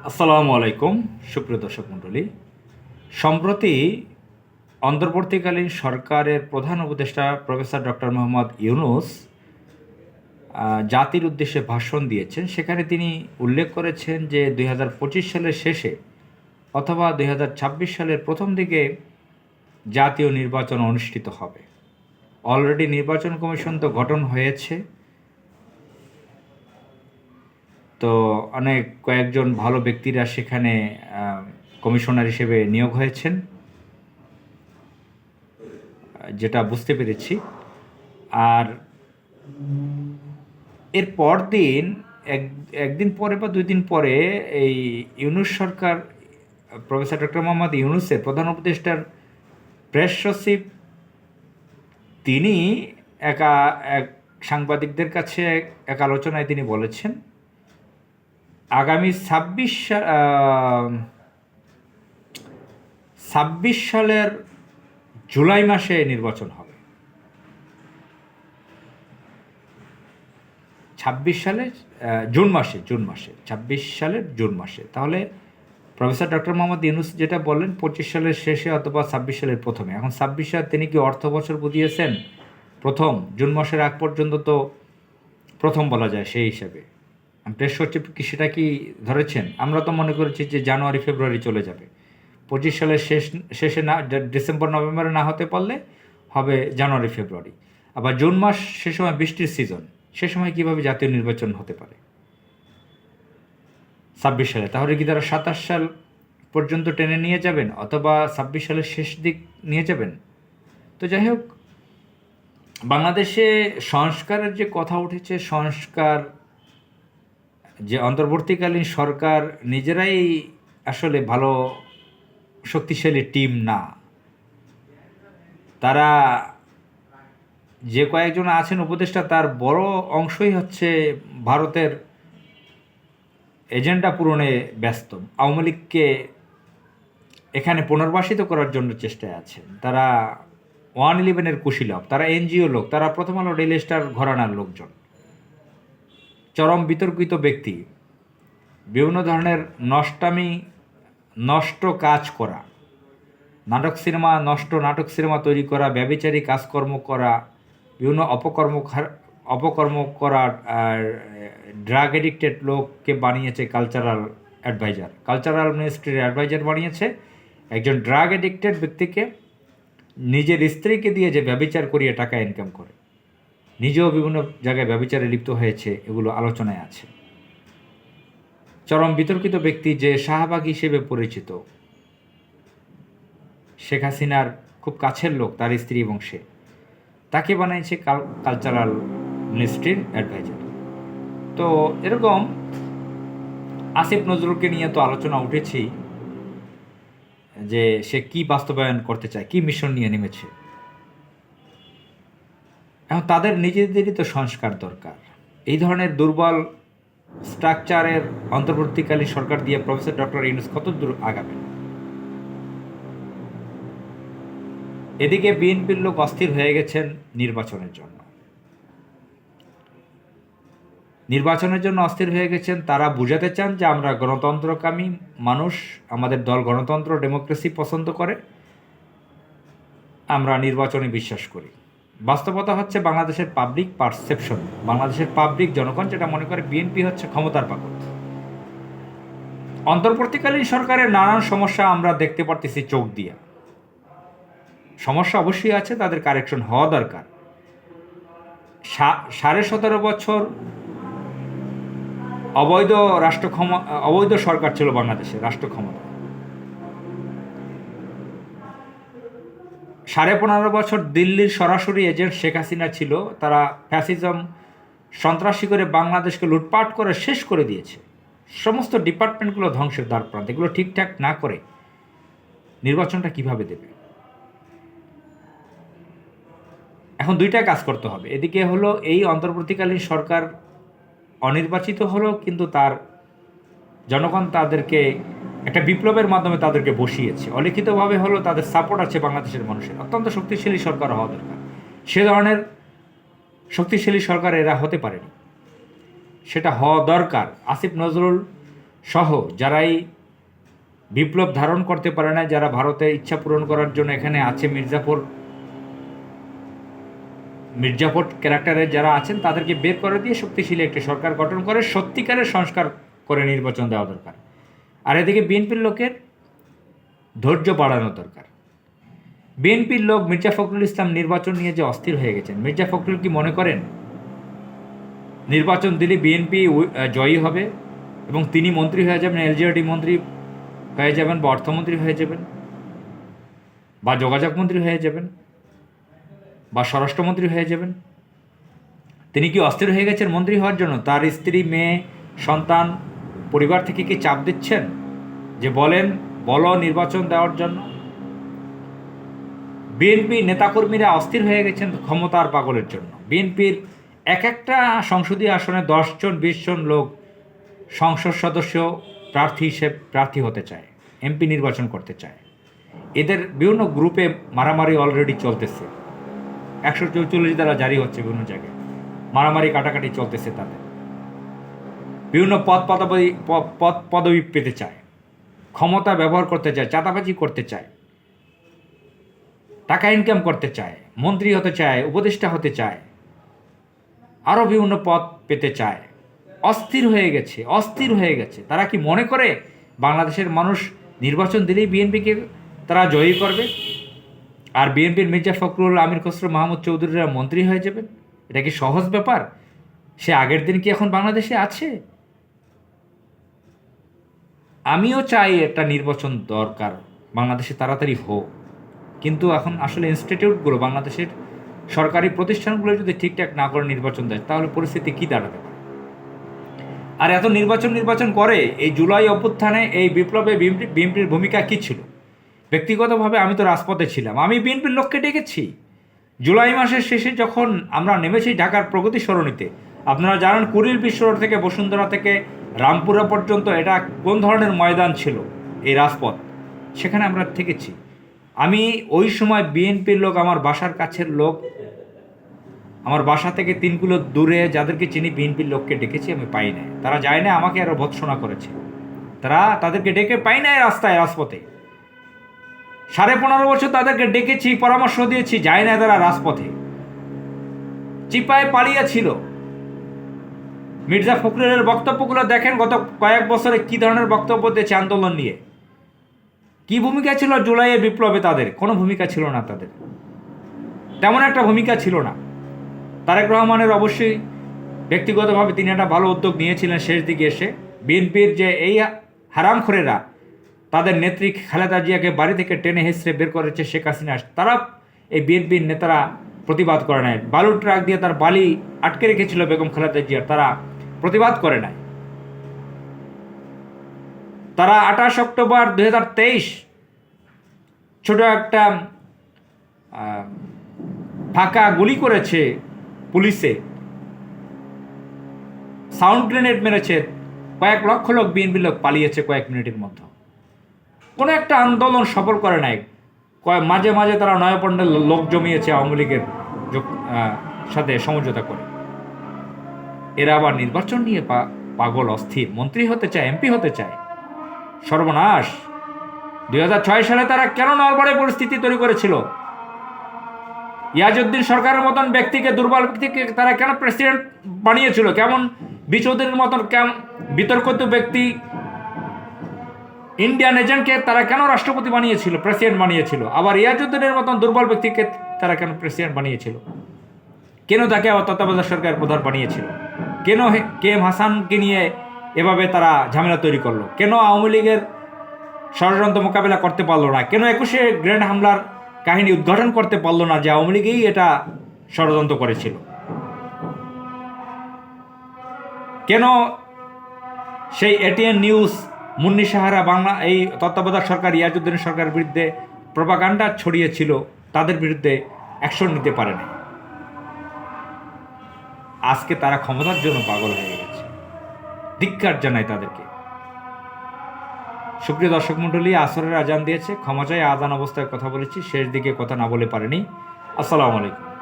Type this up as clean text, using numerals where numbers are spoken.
আসসালামু আলাইকুম সুপ্রিয় দর্শক মণ্ডলী। সম্প্রতি অন্তর্বর্তীকালীন সরকারের প্রধান উপদেষ্টা প্রফেসর ডক্টর মোহাম্মদ ইউনূস জাতির উদ্দেশ্যে ভাষণ দিয়েছেন। সেখানে তিনি উল্লেখ করেছেন যে 2025 সালের শেষে অথবা 2026 সালের প্রথম দিকে জাতীয় নির্বাচন অনুষ্ঠিত হবে। অলরেডি নির্বাচন কমিশন তো গঠন হয়েছে, তো অনেক কয়েকজন ভালো ব্যক্তিরা সেখানে কমিশনার হিসেবে নিয়োগ হয়েছেন, যেটা বুঝতে পেরেছি। আর এর পর দিন একদিন পরে বা 2 দিন পরে এই ইউনূস সরকার, প্রফেসর ডক্টর মোহাম্মদ ইউনূসের প্রধান উপদেষ্টার প্রেস সচিব, তিনি এক সাংবাদিকদের কাছে এক আলোচনায় তিনি বলেছেন আগামী 26 সালের জুলাই মাসে নির্বাচন হবে। 26 সালে জুন মাসে 26 সালের জুন মাসে। তাহলে প্রফেসর ডক্টর মোহাম্মদ ইউনূস যেটা বললেন 25 সালের শেষে অথবা 26 সালের প্রথমে। এখন 26 সাল তিনি কি অর্থ বছর বুঝিয়েছেন? প্রথম জুন মাসের আগ পর্যন্ত তো প্রথম বলা যায় সেই হিসাবে। প্রেস সচিব কি সেটা কি ধরেছেন? আমরা তো মনে করেছি যে জানুয়ারি ফেব্রুয়ারি চলে যাবে। 25 সালের শেষে না, ডিসেম্বর নভেম্বরে না হতে পারলে হবে জানুয়ারি ফেব্রুয়ারি। আবার জুন মাস সে সময় বৃষ্টির সিজন, সে সময় কীভাবে জাতীয় নির্বাচন হতে পারে 26 সালে? তাহলে কি তারা 27 সাল পর্যন্ত টেনে নিয়ে যাবেন অথবা 26 সালের শেষ দিক নিয়ে যাবেন? তো যাই হোক, বাংলাদেশে সংস্কারের যে কথা উঠেছে, সংস্কার যে অন্তর্বর্তীকালীন সরকার নিজেরাই আসলে ভালো শক্তিশালী টিম না। তারা যে কয়েকজন আছেন উপদেষ্টা, তার বড় অংশই হচ্ছে ভারতের এজেন্ডা পূরণে ব্যস্ত। আওয়ামী লীগকে এখানে পুনর্বাসিত করার জন্য চেষ্টায় আছেন। তারা 111-এর কুশীলব, তারা এনজিও লোক, তারা প্রথম আলো ডেইলি স্টার ঘরানার লোকজন, চরম বিতর্কিত ব্যক্তি, বিভিন্ন ধরনের নষ্ট কাজ করা, নাটক সিনেমা তৈরি করা, ব্যভিচারী কাজকর্ম করা, বিভিন্ন অপকর্ম করা, আর ড্রাগ এডিক্টেড লোককে বানিয়েছে কালচারাল মিনিস্ট্রির অ্যাডভাইজার বানিয়েছে। একজন ড্রাগ এডিক্টেড ব্যক্তিকে নিজের স্ত্রীকে দিয়ে যে ব্যভিচার করিয়ে টাকা ইনকাম করে, নিজেও বিভিন্ন জায়গায় ব্যভিচারে লিপ্ত হয়েছে, এগুলো আলোচনায় আছে। চরম বিতর্কিত ব্যক্তি যে শাহবাগ হিসেবে পরিচিত, শেখ হাসিনার খুব কাছের লোক, তার স্ত্রী এবং সে, তাকে বানিয়েছে কালচারাল মিনিস্ট্রির অ্যাডভাইজার। তো এরকম আসিফ নজরুলকে নিয়ে তো আলোচনা উঠেছি যে সে কি বাস্তবায়ন করতে চায়, কি মিশন নিয়ে নেমেছে। এখন তাদের নিজেদেরই তো সংস্কার দরকার। এই ধরনের দুর্বল স্ট্রাকচারের অন্তর্বর্তীকালীন সরকার দিয়ে প্রফেসর ডক্টর ইউনূস কত দূর আগাবেন? এদিকে বিএনপির লোক অস্থির হয়ে গেছেন নির্বাচনের জন্য অস্থির হয়ে গেছেন। তারা বুঝাতে চান যে আমরা গণতন্ত্রকামী মানুষ, আমাদের দল গণতন্ত্র ডেমোক্রেসি পছন্দ করে, আমরা নির্বাচনে বিশ্বাস করি। বাস্তবতা হচ্ছে বাংলাদেশের পাবলিক পারসেপশন, বাংলাদেশের পাবলিক জনগণ যেটা মনে করে বিএনপি হচ্ছে ক্ষমতার পাগল। অন্তর্বর্তীকালীন সরকারের নানান সমস্যা আমরা দেখতে পারতেছি চোখ দিয়া। সমস্যা অবশ্যই আছে, তাদের কারেকশন হওয়া দরকার। 17.5 বছর অবৈধ সরকার ছিল বাংলাদেশে, রাষ্ট্র ক্ষমতা। 15.5 বছর দিল্লির সরাসরি এজেন্ট শেখ হাসিনা ছিল। তারা ফ্যাসিজম সন্ত্রাসী করে বাংলাদেশকে লুটপাট করে শেষ করে দিয়েছে। সমস্ত ডিপার্টমেন্টগুলো ধ্বংসের দ্বার প্রান্তে। এগুলো ঠিকঠাক না করে নির্বাচনটা কিভাবে দেবে? এখন দুইটা কাজ করতে হবে। এদিকে হলো এই অন্তর্বর্তীকালীন সরকার অনির্বাচিত হলো, কিন্তু তার জনগণ তাদেরকে একটা বিপ্লবের মাধ্যমে তাদেরকে বসিয়েছে। অলিখিতভাবে হলো, তাদের সাপোর্ট আছে বাংলাদেশের মানুষের। অত্যন্ত শক্তিশালী সরকার হওয়া দরকার। সে ধরনের শক্তিশালী সরকার এরা হতে পারেনি, সেটা হওয়া দরকার। আসিফ নজরুল সহ যারাই বিপ্লব ধারণ করতে পারে না, যারা ভারতের ইচ্ছা পূরণ করার জন্য এখানে আছে, মির্জাফর ক্যারেক্টারের যারা আছেন তাদেরকে বের করে দিয়ে শক্তিশালী একটি সরকার গঠন করে সত্যিকারের সংস্কার করে নির্বাচন দেওয়া দরকার। আর এদিকে বিএনপির লোকের ধৈর্য বাড়ানো দরকার। বিএনপির লোক মির্জা ফখরুল ইসলাম নির্বাচন নিয়ে যে অস্থির হয়ে গেছেন, মির্জা ফখরুল কি মনে করেন নির্বাচন দিলে বিএনপি জয়ী হবে এবং তিনি মন্ত্রী হয়ে যাবেন, এলজিআরডি মন্ত্রী হয়ে যাবেন, বা অর্থমন্ত্রী হয়ে যাবেন, বা যোগাযোগ মন্ত্রী হয়ে যাবেন, বা স্বরাষ্ট্রমন্ত্রী হয়ে যাবেন? তিনি কি অস্থির হয়ে গেছেন মন্ত্রী হওয়ার জন্য? তার স্ত্রী, মেয়ে, সন্তান, পরিবার থেকে কি চাপ দিচ্ছেন যে বলো নির্বাচন দেওয়ার জন্য? বিএনপি নেতাকর্মীরা অস্থির হয়ে গেছেন ক্ষমতার পাগলের জন্য। বিএনপির এক একটা সংসদীয় আসনে 10 জন 20 জন লোক সংসদ সদস্য প্রার্থী হতে চায়, এমপি নির্বাচন করতে চায়। এদের বিভিন্ন গ্রুপে মারামারি অলরেডি চলতেছে, 144 দ্বারা জারি হচ্ছে, বিভিন্ন জায়গায় মারামারি কাটাকাটি চলতেছে। তাদের বিভিন্ন পদবি পেতে চায়, ক্ষমতা ব্যবহার করতে চায়, চাঁদাবাজি করতে চায়, টাকা ইনকাম করতে চায়, মন্ত্রী হতে চায়, উপদেষ্টা হতে চায়, আরও বিভিন্ন পদ পেতে চায়। অস্থির হয়ে গেছে। তারা কি মনে করে বাংলাদেশের মানুষ নির্বাচন দিলেই বিএনপিকে তারা জয়ী করবে আর বিএনপির মির্জা ফখরুল, আমির খসরু, মাহমুদ চৌধুরীরা মন্ত্রী হয়ে যাবেন? এটা কি সহজ ব্যাপার? সে আগের দিন কি এখন বাংলাদেশে আছে? আমিও চাই একটা নির্বাচন দরকার, বাংলাদেশে তাড়াতাড়ি হোক, কিন্তু এখন আসলে ইনস্টিটিউটগুলো, বাংলাদেশের সরকারি প্রতিষ্ঠানগুলো যদি ঠিকঠাক না করে নির্বাচন দেয় তাহলে পরিস্থিতি কী দাঁড়াতে পারে? আর এত নির্বাচন করে এই জুলাই অভ্যুত্থানে, এই বিপ্লবে বিএনপির ভূমিকা কী ছিল? ব্যক্তিগতভাবে আমি তো রাজপথে ছিলাম, আমি বিএনপির লোককে ডেকেছি। জুলাই মাসের শেষে যখন আমরা নেমেছি ঢাকার প্রগতি সরণিতে, আপনারা জানেন কুড়িল বিশ্ব রোড থেকে বসুন্ধরা থেকে রামপুরা পর্যন্ত এটা কোন ধরনের ময়দান ছিল, এই রাজপথ, সেখানে আমরা থেকেছি। আমি ওই সময় বিএনপির লোক, আমার বাসার কাছের লোক, আমার বাসা থেকে 3 কিলো দূরে যাদেরকে চিনি বিএনপির লোককে ডেকেছি, আমি পাই নাই। তারা যায় না, আমাকে আরও ভৎসনা করেছে। তাদেরকে ডেকে পাই নাই রাজপথে। 15.5 বছর তাদেরকে ডেকেছি, পরামর্শ দিয়েছি, যায় না তারা রাজপথে, চিপায় পালিয়েছিল। মির্জা ফখরুলের বক্তব্যগুলো দেখেন, গত কয়েক বছরে কি ধরনের বক্তব্য দিয়েছে আন্দোলন নিয়ে। কি ভূমিকা ছিল জুলাইয়ের বিপ্লবে? তাদের কোনো ভূমিকা ছিল না, তাদের তেমন একটা ভূমিকা ছিল না। তারেক রহমানের অবশ্যই ব্যক্তিগতভাবে তিনি একটা ভালো উদ্যোগ নিয়েছিলেন শেষ দিকে এসে। বিএনপির যে এই হারামখোরেরা তাদের নেত্রী খালেদা জিয়াকে বাড়ি থেকে টেনে হেঁচড়ে বের করেছে শেখ হাসিনা, তারা, এই বিএনপির নেতারা প্রতিবাদ করে নাই। বালুর ট্রাক দিয়ে তার বালি আটকে রেখেছিল বেগম খালেদা জিয়ার, তারা প্রতিবাদ করে নাই। তারা 28 অক্টোবর 2023 ছোট একটা ফাঁকা গুলি করেছে পুলিশে, সাউন্ড গ্রেনেড মেরেছে, কয়েক লক্ষ লোক, বিএনপি লোক পালিয়েছে কয়েক মিনিটের মধ্যে। কোনো একটা আন্দোলন সফল করে নাই। মাঝে মাঝে তারা নয়াপণ্ডের লোক জমিয়েছে আওয়ামী লীগের সাথে সমঝোতা করে। এরা আবার নির্বাচন নিয়ে পাগল, অস্থির, মন্ত্রী হতে চায়, এমপি হতে চায়। সর্বনাশ! 2006 সালে তারা কেন নড়বড়ে পরিস্থিতি তৈরি করেছিল? ইয়াজউদ্দিন সরকারের মতন ব্যক্তিকে, দুর্বল ব্যক্তিকে তারা কেন প্রেসিডেন্ট বানিয়েছিল? কেমন বিচৌধুরীর মতন বিতর্কিত ব্যক্তি, ইন্ডিয়ান এজেন্টকে তারা কেন রাষ্ট্রপতি বানিয়েছিল, প্রেসিডেন্ট বানিয়েছিল? আবার ইয়াজউদ্দিনের মতন দুর্বল ব্যক্তিকে তারা কেন প্রেসিডেন্ট বানিয়েছিল? কেন তাকে আবার তত্ত্বাবধায়ক সরকারের প্রধান বানিয়েছিল? কেন KM হাসানকে নিয়ে এভাবে তারা ঝামেলা তৈরি করলো? কেন আওয়ামী লীগের ষড়যন্ত্র মোকাবেলা করতে পারলো না? কেন 21শে গ্র্যান্ড হামলার কাহিনী উদ্ঘাটন করতে পারলো না যে আওয়ামী লীগই এটা ষড়যন্ত্র করেছিল? কেন সেই ATN নিউজ, মুন্নি সাহারা, বাংলা, এই তত্ত্বাবধায়ক সরকার ইয়াজউদ্দিনের সরকারের বিরুদ্ধে প্রপাগান্ডা ছড়িয়েছিল, তাদের বিরুদ্ধে অ্যাকশন নিতে পারে না? আজকে তারা ক্ষমতার জন্য পাগল হয়ে গেছে। ধিক্কার জানাই তাদেরকে। সুপ্রিয় দর্শক মণ্ডলী, আসরের আজান দিয়েছে, ক্ষমা চাই, আজান অবস্থায় কথা বলেছি, শেষ দিকে কথা না বলে পারিনি। আসসালামু আলাইকুম।